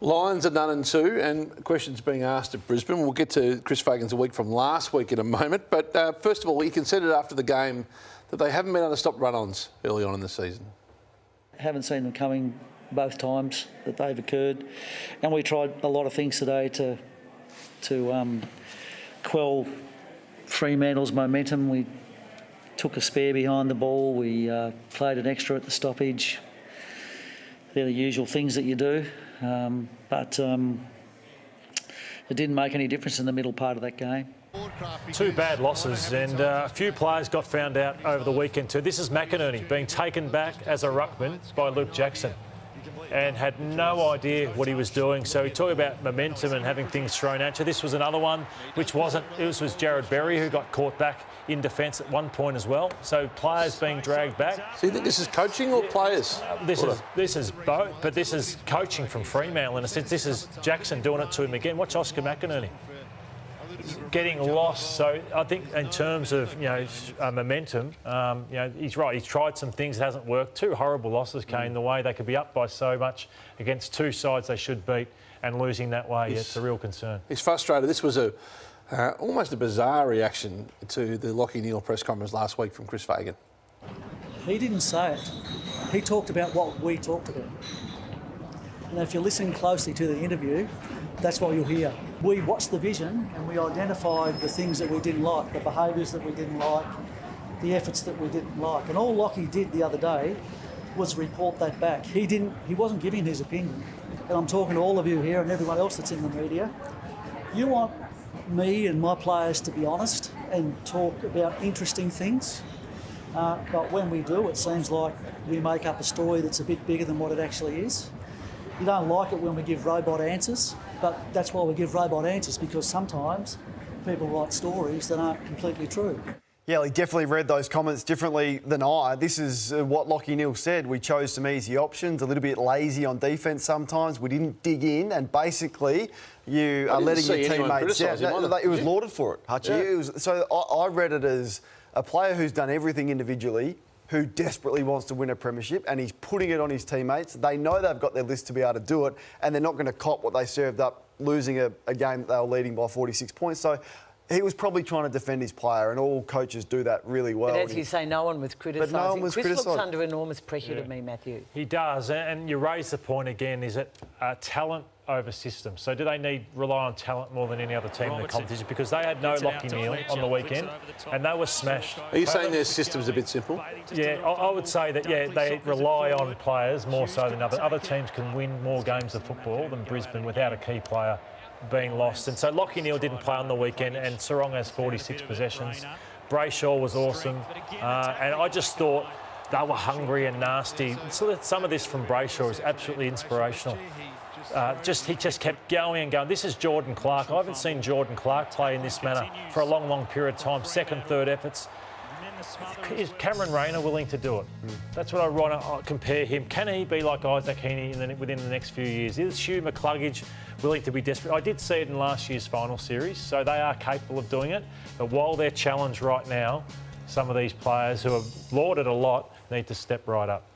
Lions are 0-2, and questions being asked at Brisbane. We'll get to Chris Fagan's a week from last week in a moment. But first of all, you considered after the game that they haven't been able to stop run-ons early on in the season. Haven't seen them coming both times that they've occurred, and we tried a lot of things today to quell Fremantle's momentum. We took a spare behind the ball. We played an extra at the stoppage. They're the usual things that you do. But it didn't make any difference in the middle part of that game. Two bad losses, and a few players got found out over the weekend too. This is McInerney being taken back as a ruckman by Luke Jackson and had no idea what he was doing. So he talked about momentum and having things thrown at you. This was another one which wasn't. This was Jared Berry who got caught back in defence at one point as well. So players being dragged back. So you think this is coaching or players? This is both, but this is coaching from Fremantle in a sense. This is Jackson doing it to him again. Watch Oscar McInerney getting lost. So I think in terms of momentum, he's right. He's tried some things that hasn't worked. Two horrible losses came the way. They could be up by so much against two sides they should beat, and losing that way, it's a real concern. He's frustrated. This was almost a bizarre reaction to the Lachie Neale press conference last week from Chris Fagan. He didn't say it. He talked about what we talked about. And if you listen closely to the interview, that's what you'll hear. We watched the vision and we identified the things that we didn't like, the behaviours that we didn't like, the efforts that we didn't like. And all Lachie did the other day was report that back. He wasn't giving his opinion. And I'm talking to all of you here and everyone else that's in the media. You want me and my players to be honest and talk about interesting things. But when we do, it seems like we make up a story that's a bit bigger than what it actually is. You don't like it when we give robot answers, but that's why we give robot answers, because sometimes people write stories that aren't completely true. Yeah, he definitely read those comments differently than I. This is what Lachie Neale said. We chose some easy options, a little bit lazy on defence sometimes. We didn't dig in, and basically you are letting your teammates down. It was lauded for it, Hutchie. So I read it as a player who's done everything individually, who desperately wants to win a premiership, and he's putting it on his teammates. They know they've got their list to be able to do it, and they're not going to cop what they served up losing a game that they were leading by 46 points. So he was probably trying to defend his player, and all coaches do that really well. But as you say, no one was criticising. But no one was Chris criticising. looks under enormous pressure to me, Matthew. He does, and you raise the point again, is it talent over system? So do they rely on talent more than any other team in the competition? Because they had no Lachie Neale on the weekend, and they were smashed. Are you saying their system's a bit simple? Yeah, I would say that, they rely on players more so than others. Other teams can win more games of football than Brisbane without a key player being lost. And so Lachie Neale didn't play on the weekend, and Sarong has 46 possessions. Brayshaw was awesome. And I just thought they were hungry and nasty. So some of this from Brayshaw is absolutely inspirational. He just kept going and going. This is Jordan Clark. I haven't seen Jordan Clark play in this manner for a long, long period of time. Second, third efforts. Is Cameron Rayner willing to do it? That's what I want to compare him. Can he be like Isaac Heaney within the next few years? Is Hugh McCluggage willing to be desperate? I did see it in last year's final series, so they are capable of doing it. But while they're challenged right now, some of these players who have lauded a lot need to step right up.